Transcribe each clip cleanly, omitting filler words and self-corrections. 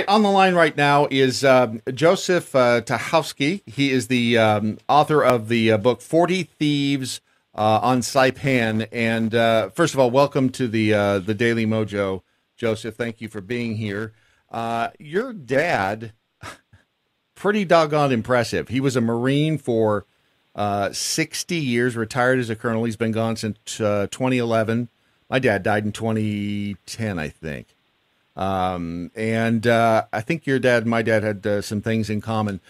On the line right now is Joseph Tachovsky. He is the author of the book 40 Thieves on Saipan. And first of all, welcome to the Daily Mojo, Joseph. Thank you for being here. Your dad, pretty doggone impressive. He was a Marine for 60 years, retired as a colonel. He's been gone since 2011. My dad died in 2010, I think. I think your dad and my dad had some things in common.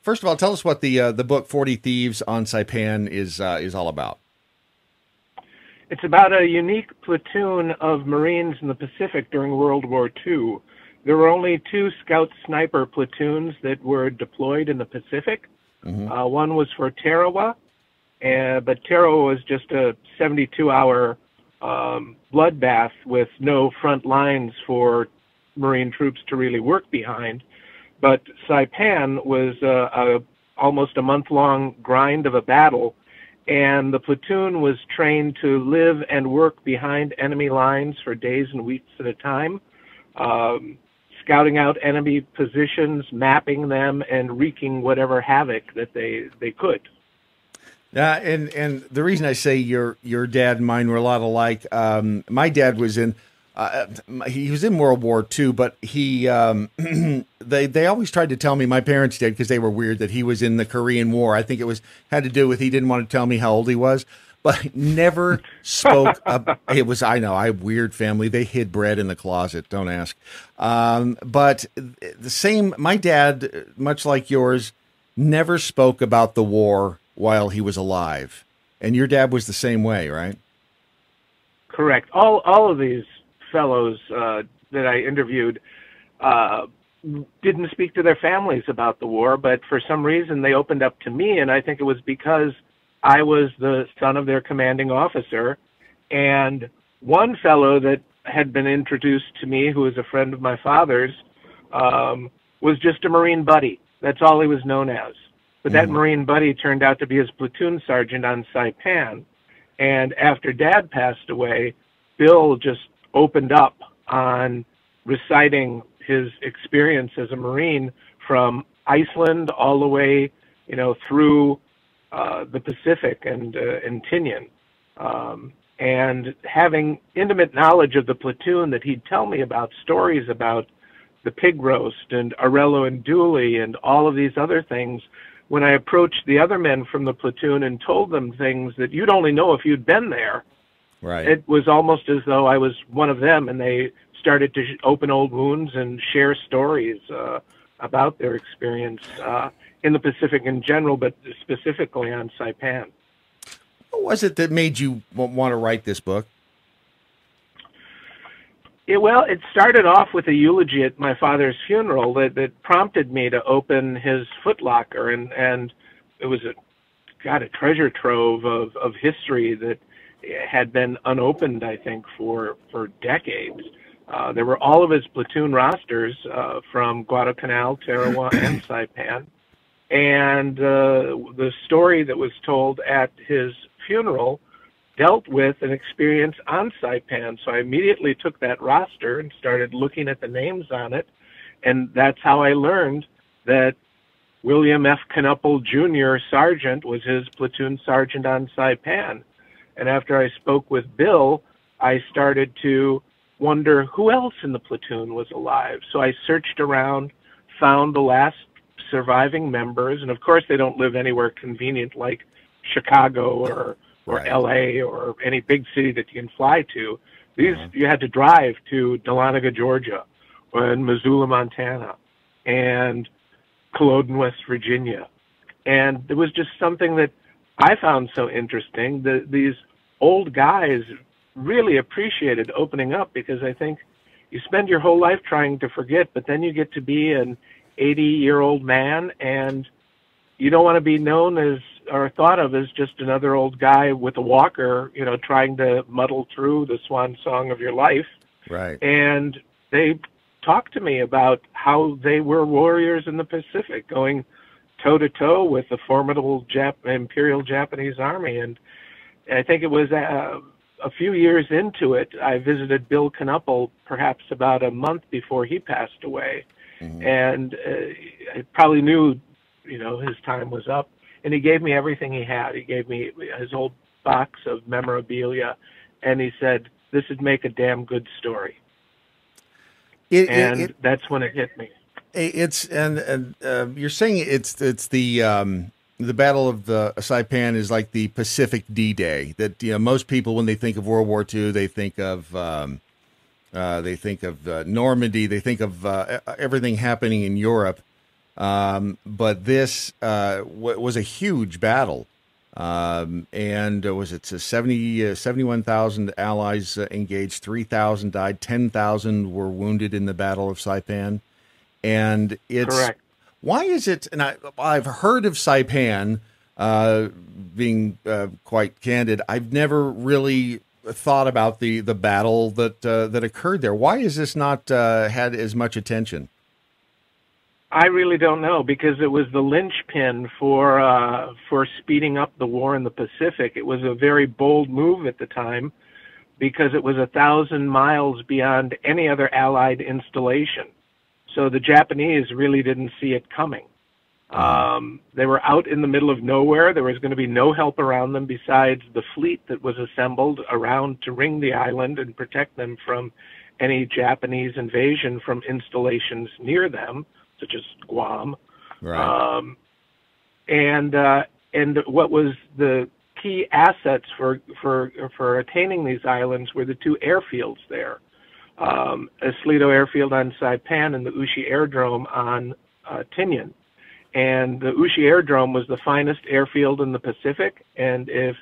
First of all, tell us what the book 40 Thieves on Saipan is all about. It's about a unique platoon of Marines in the Pacific during World War II. There were only two Scout Sniper platoons that were deployed in the Pacific. One was for Tarawa, but Tarawa was just a 72-hour bloodbath with no front lines for Marine troops to really work behind. But Saipan was almost a month-long grind of a battle, and the platoon was trained to live and work behind enemy lines for days and weeks at a time, scouting out enemy positions, mapping them, and wreaking whatever havoc that they could. And the reason I say your dad and mine were a lot alike. My dad was in he was in World War II, but he they always tried to tell me, my parents did, because they were weird, that he was in the Korean War. I think it had to do with he didn't want to tell me how old he was, but never spoke. It was, I know, I weird family. They hid bread in the closet. Don't ask. But the same. My dad, much like yours, never spoke about the war while he was alive. And your dad was the same way, right? Correct. All of these fellows that I interviewed didn't speak to their families about the war, but for some reason they opened up to me, and I think it was because I was the son of their commanding officer. And one fellow that had been introduced to me, who was a friend of my father's, was just a Marine buddy. That's all he was known as. But that Marine buddy turned out to be his platoon sergeant on Saipan. And after Dad passed away, Bill just opened up on reciting his experience as a Marine from Iceland all the way, through the Pacific and Tinian. And having intimate knowledge of the platoon that he'd tell me about, stories about the pig roast and Arello and Dooley and all of these other things. When I approached the other men from the platoon and told them things that you'd only know if you'd been there, right, it was almost as though I was one of them, and they started to open old wounds and share stories about their experience in the Pacific in general, but specifically on Saipan. What was it that made you want to write this book? It started off with a eulogy at my father's funeral that prompted me to open his footlocker, and it was a treasure trove of history that had been unopened, I think, for decades. There were all of his platoon rosters from Guadalcanal, Tarawa, and Saipan, and the story that was told at his funeral dealt with an experience on Saipan. So I immediately took that roster and started looking at the names on it. And that's how I learned that William F. Knuppel Jr., Sergeant, was his platoon sergeant on Saipan. And after I spoke with Bill, I started to wonder who else in the platoon was alive. So I searched around, found the last surviving members. And of course, they don't live anywhere convenient like Chicago or Right. LA or any big city that you can fly to. These you had to drive to Dahlonega, Georgia, and Missoula, Montana, and Culloden, West Virginia. And it was just something that I found so interesting. These old guys really appreciated opening up, because I think you spend your whole life trying to forget, but then you get to be an 80-year-old man, and you don't want to be known as or thought of as just another old guy with a walker, trying to muddle through the swan song of your life. Right. And they talked to me about how they were warriors in the Pacific, going toe-to-toe with the formidable Imperial Japanese Army. And I think it was a few years into it, I visited Bill Knuppel perhaps about a month before he passed away, and I probably knew, his time was up. And he gave me everything he had. He gave me his old box of memorabilia, and he said, "This would make a damn good story." That's when it hit me. You're saying it's the Battle of the Saipan is like the Pacific D-Day. That most people, when they think of World War II, they think of Normandy, they think of everything happening in Europe. But this was a huge battle, and was it 71,000 allies engaged, 3,000 died, 10,000 were wounded in the Battle of Saipan, and it's correct. Why is it? And I've heard of Saipan, being quite candid. I've never really thought about the battle that occurred there. Why is this not had as much attention? I really don't know, because it was the linchpin for speeding up the war in the Pacific. It was a very bold move at the time, because it was 1,000 miles beyond any other Allied installation. So the Japanese really didn't see it coming. They were out in the middle of nowhere. There was going to be no help around them besides the fleet that was assembled around to ring the island and protect them from any Japanese invasion from installations near them, such as Guam. Right. And what was the key assets for attaining these islands were the two airfields there. Eslido Airfield on Saipan and the Ushi Airdrome on Tinian. And the Ushi Airdrome was the finest airfield in the Pacific, and if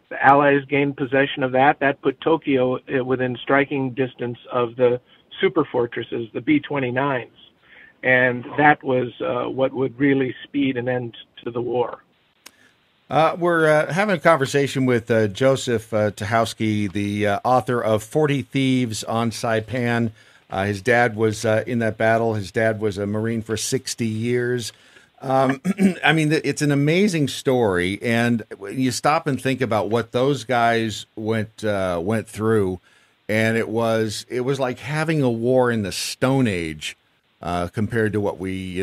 the Allies gained possession of that, that put Tokyo within striking distance of the super fortresses, the B-29s. And that was what would really speed an end to the war. We're having a conversation with Joseph Tachovsky, the author of 40 Thieves on Saipan. His dad was in that battle. His dad was a Marine for 60 years. I mean, it's an amazing story. And you stop and think about what those guys went through. And it was like having a war in the Stone Age compared to what we,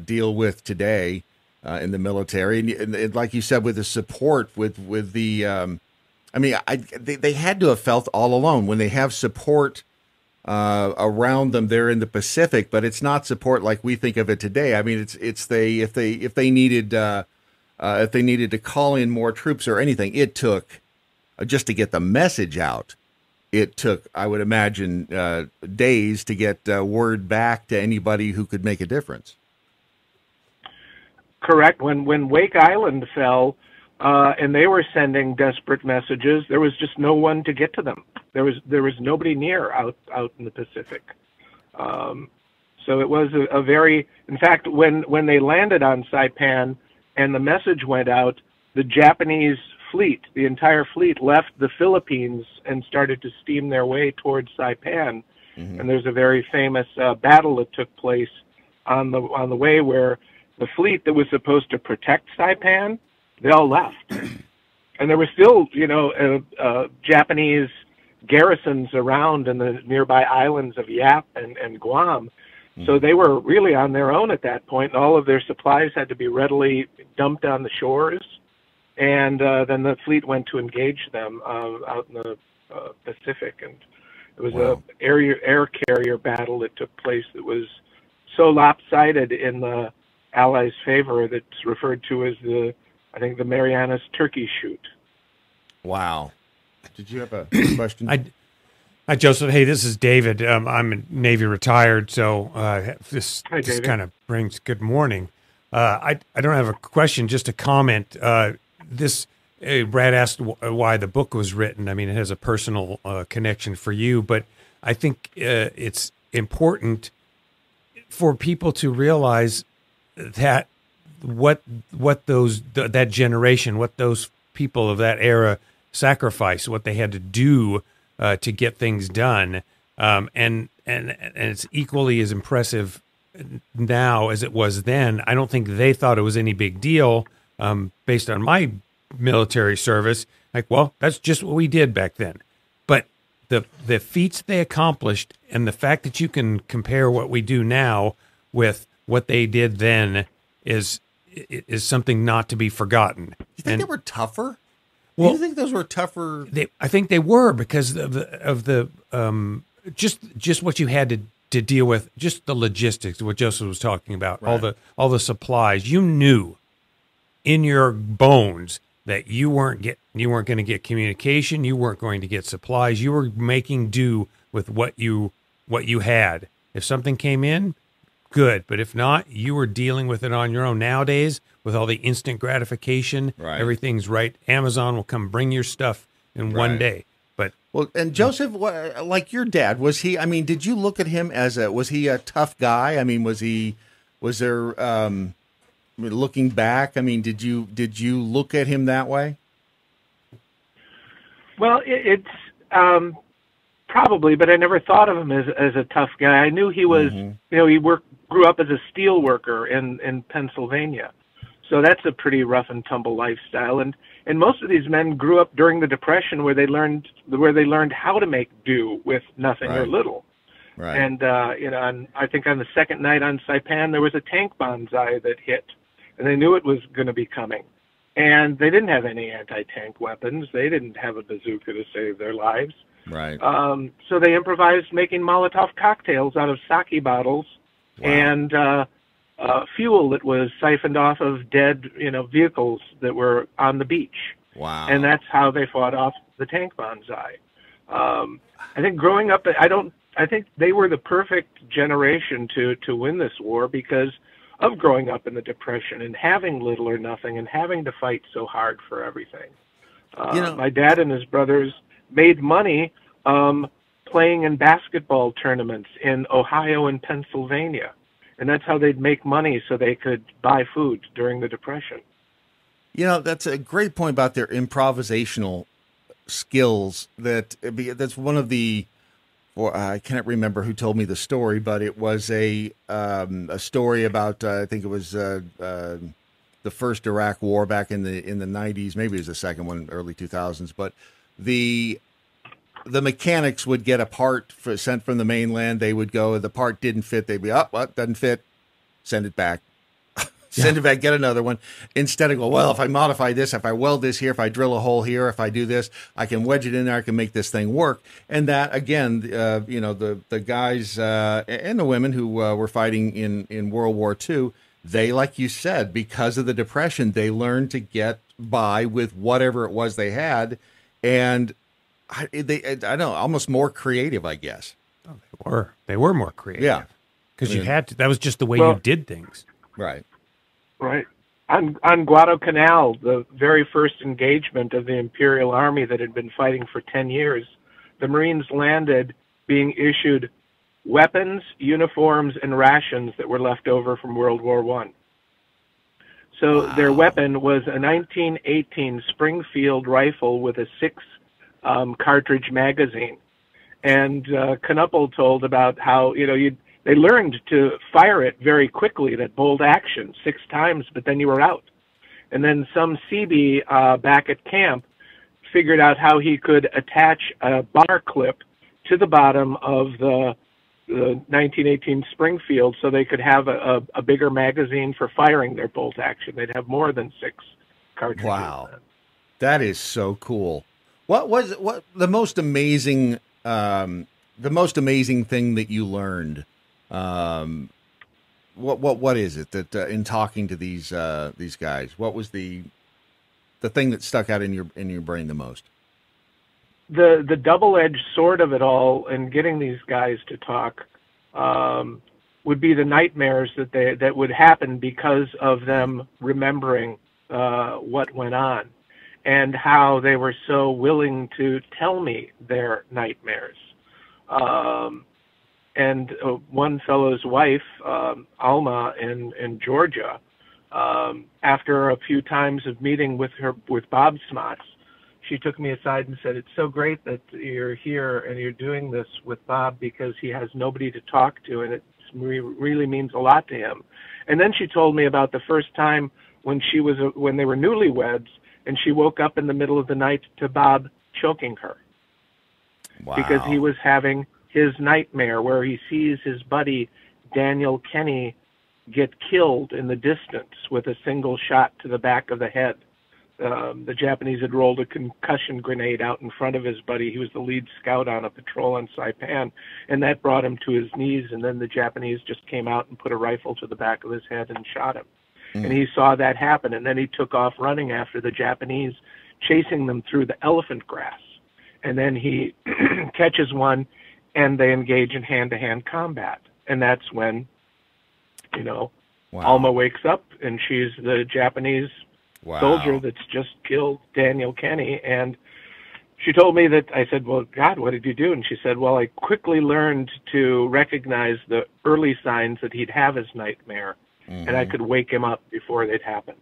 deal with today. In the military, and like you said, with the support, with the, they had to have felt all alone when they have support around them there in the Pacific, but it's not support like we think of it today. I mean, if they needed to call in more troops or anything, it took just to get the message out. It took, I would imagine, days to get word back to anybody who could make a difference. Correct. When Wake Island fell, and they were sending desperate messages, there was just no one to get to them. There was nobody near out in the Pacific. So it was a very, in fact, when they landed on Saipan and the message went out, the Japanese fleet, the entire fleet, left the Philippines and started to steam their way towards Saipan. Mm-hmm. And there's a very famous battle that took place on the way where the fleet that was supposed to protect Saipan, they all left. And there were still, Japanese garrisons around in the nearby islands of Yap and Guam. Mm-hmm. So they were really on their own at that point. All of their supplies had to be readily dumped on the shores. And then the fleet went to engage them out in the Pacific. And it was an air carrier battle that took place that was so lopsided in the Allies' favor that's referred to as the Marianas Turkey Shoot. Wow. Did you have a question? Hi, Joseph. Hey, this is David. I'm a Navy retired, so this kind of brings good morning. I don't have a question, just a comment. Brad asked why the book was written. I mean, it has a personal connection for you, but I think it's important for people to realize that that generation, what those people of that era sacrificed, what they had to do to get things done, and it's equally as impressive now as it was then. I don't think they thought it was any big deal based on my military service. Like, well, that's just what we did back then. the feats they accomplished and the fact that you can compare what we do now with what they did then is something not to be forgotten. You think they were tougher? Well, do you think those were tougher? I think they were because of the just what you had to deal with, just the logistics, what Joseph was talking about, right. all the supplies. You knew in your bones that you weren't going to get communication, you weren't going to get supplies. You were making do with what you had. If something came in, good, but if not, you were dealing with it on your own. Nowadays, with all the instant gratification, right. everything's right. Amazon will come bring your stuff in one day. But well, and Joseph, like your dad, was he? I mean, did you look at him was he a tough guy? I mean, was there? Looking back, I mean, did you look at him that way? Well, it's probably, but I never thought of him as a tough guy. I knew he was, he grew up as a steel worker in Pennsylvania, so that's a pretty rough and tumble lifestyle. And most of these men grew up during the Depression, where they learned how to make do with nothing or little. Right. And and I think on the second night on Saipan, there was a tank bonsai that hit. And they knew it was going to be coming. And they didn't have any anti-tank weapons. They didn't have a bazooka to save their lives. Right. So they improvised making Molotov cocktails out of sake bottles and fuel that was siphoned off of dead, vehicles that were on the beach. Wow. And that's how they fought off the tank bonsai. I think growing up, I think they were the perfect generation to win this war because of growing up in the Depression and having little or nothing and having to fight so hard for everything. My dad and his brothers made money playing in basketball tournaments in Ohio and Pennsylvania. And that's how they'd make money so they could buy food during the Depression. That's a great point about their improvisational skills. That's one of the... Well, I can't remember who told me the story, but it was a story about I think it was the first Iraq War back in the 90s. Maybe it was the second one, early 2000s. But the mechanics would get a part sent from the mainland. They would go, the part didn't fit. They'd be, what doesn't fit? Send it back. Send it back, get another one. Instead of go, well, if I modify this, if I weld this here, if I drill a hole here, if I do this, I can wedge it in there, I can make this thing work. And that, again, the guys and the women who were fighting in World War II, they, like you said, because of the Depression, they learned to get by with whatever it was they had. And I don't know, almost more creative, I guess. Oh, they were more creative. Yeah. Because you had to, that was just the way you did things. Right. Right. On Guadalcanal, the very first engagement of the Imperial Army that had been fighting for 10 years, the Marines landed being issued weapons, uniforms, and rations that were left over from World War I. So their weapon was a 1918 Springfield rifle with a 6-cartridge magazine. And Knuppel told about how, they learned to fire it very quickly, that bolt action, 6 times, but then you were out. And then some CB back at camp figured out how he could attach a bar clip to the bottom of the 1918 Springfield so they could have a bigger magazine for firing their bolt action. They'd have more than 6 cartridges. Wow. That is so cool. What was the most amazing thing that you learned? What is it that in talking to these guys, what was the thing that stuck out in your brain the most? The double-edged sword of it all, and getting these guys to talk, would be the nightmares that would happen because of them remembering what went on, and how they were so willing to tell me their nightmares. And one fellow's wife, Alma in Georgia, after a few times of meeting with Bob Smots, she took me aside and said, "It's so great that you're here and you're doing this with Bob because he has nobody to talk to, and it really means a lot to him." And then she told me about the first time when they were newlyweds, and she woke up in the middle of the night to Bob choking her. because he was having his nightmare where he sees his buddy Daniel Kenny get killed in the distance with a single shot to the back of the head. The Japanese had rolled a concussion grenade out in front of his buddy. He was the lead scout on a patrol on Saipan, and that brought him to his knees, and then the Japanese just came out and put a rifle to the back of his head and shot him. And he saw that happen, and then he took off running after the Japanese, chasing them through the elephant grass. And then he catches one, and they engage in hand-to-hand combat. And that's when, Alma wakes up, and she's the Japanese soldier that's just killed Daniel Kenny. And she told me that, I said, well, God, what did you do? And she said, well, I quickly learned to recognize the early signs that he'd have his nightmare, and I could wake him up before they'd happen.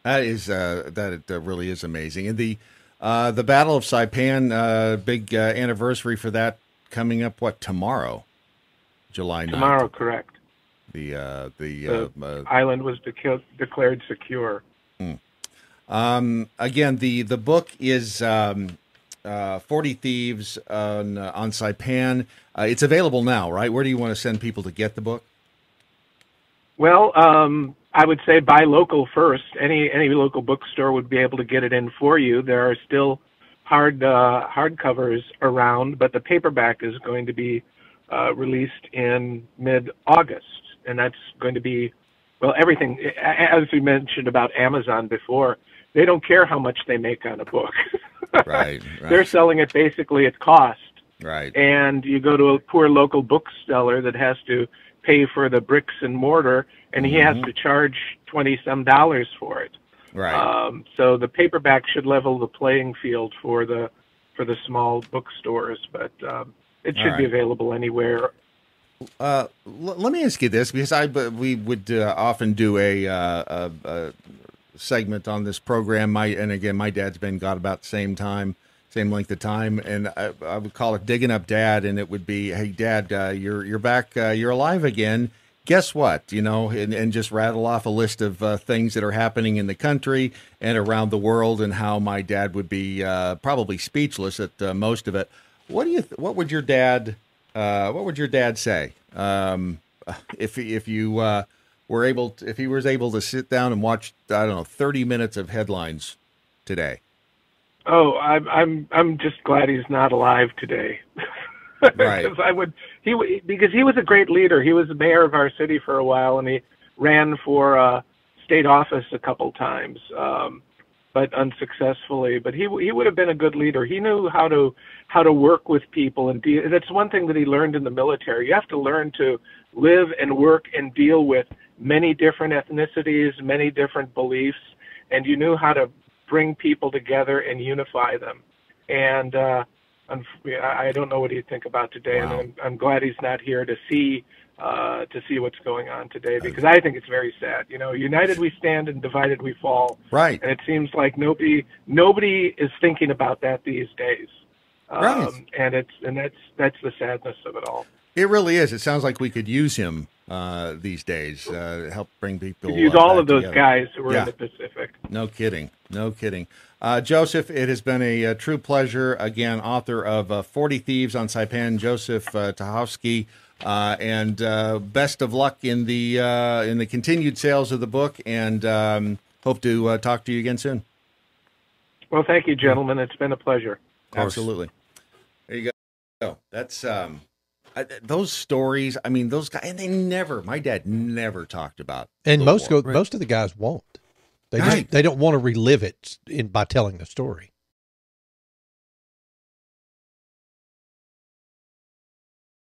That is that really is amazing. And the Battle of Saipan, big anniversary for that coming up. What, tomorrow, July 9th? Tomorrow, correct. The island was declared secure. Again, the book is 40 Thieves on Saipan. It's available now, right? Where do you want to send people to get the book? Well, I would say buy local first. Any local bookstore would be able to get it in for you. There are still hardcovers around, but the paperback is going to be released in mid-August, and that's going to be, well, everything. As we mentioned about Amazon before, they don't care how much they make on a book. Right. They're selling it basically at cost. Right. And you go to a poor local bookseller that has to pay for the bricks and mortar, and he has to charge $20-some for it. Right. So the paperback should level the playing field for the small bookstores, but it should be available anywhere. Let me ask you this, because we would often do a segment on this program. My dad's been got about the same length of time, and I would call it Digging Up Dad, and it would be, hey, Dad, you're back, you're alive again. Guess what? And just rattle off a list of things that are happening in the country and around the world, and how my dad would be probably speechless at most of it. What would your dad say if he was able to sit down and watch, I don't know, 30 minutes of headlines today? Oh, I'm just glad he's not alive today. Right. Because he was a great leader. He was the mayor of our city for a while, and he ran for state office a couple times, but unsuccessfully. But he would have been a good leader. He knew how to work with people, and that's one thing that he learned in the military. You have to learn to live and work and deal with many different ethnicities, many different beliefs, and you knew how to bring people together and unify them. And I don't know what he'd think about today, and I'm glad he's not here to see what's going on today, because I think it's very sad. United we stand and divided we fall. Right. And it seems like nobody is thinking about that these days. Right. And that's the sadness of it all. It really is. It sounds like we could use him these days, help bring people. We could use all of those together. guys who were in the Pacific. No kidding. Joseph, it has been a true pleasure. Again, author of 40 Thieves on Saipan, Joseph Tachovsky, and best of luck in the continued sales of the book, and hope to talk to you again soon. Well, thank you, gentlemen. It's been a pleasure. Absolutely. There you go. That's those stories. I mean, those guys, and my dad never talked about. And most of the guys won't. They don't want to relive it by telling the story.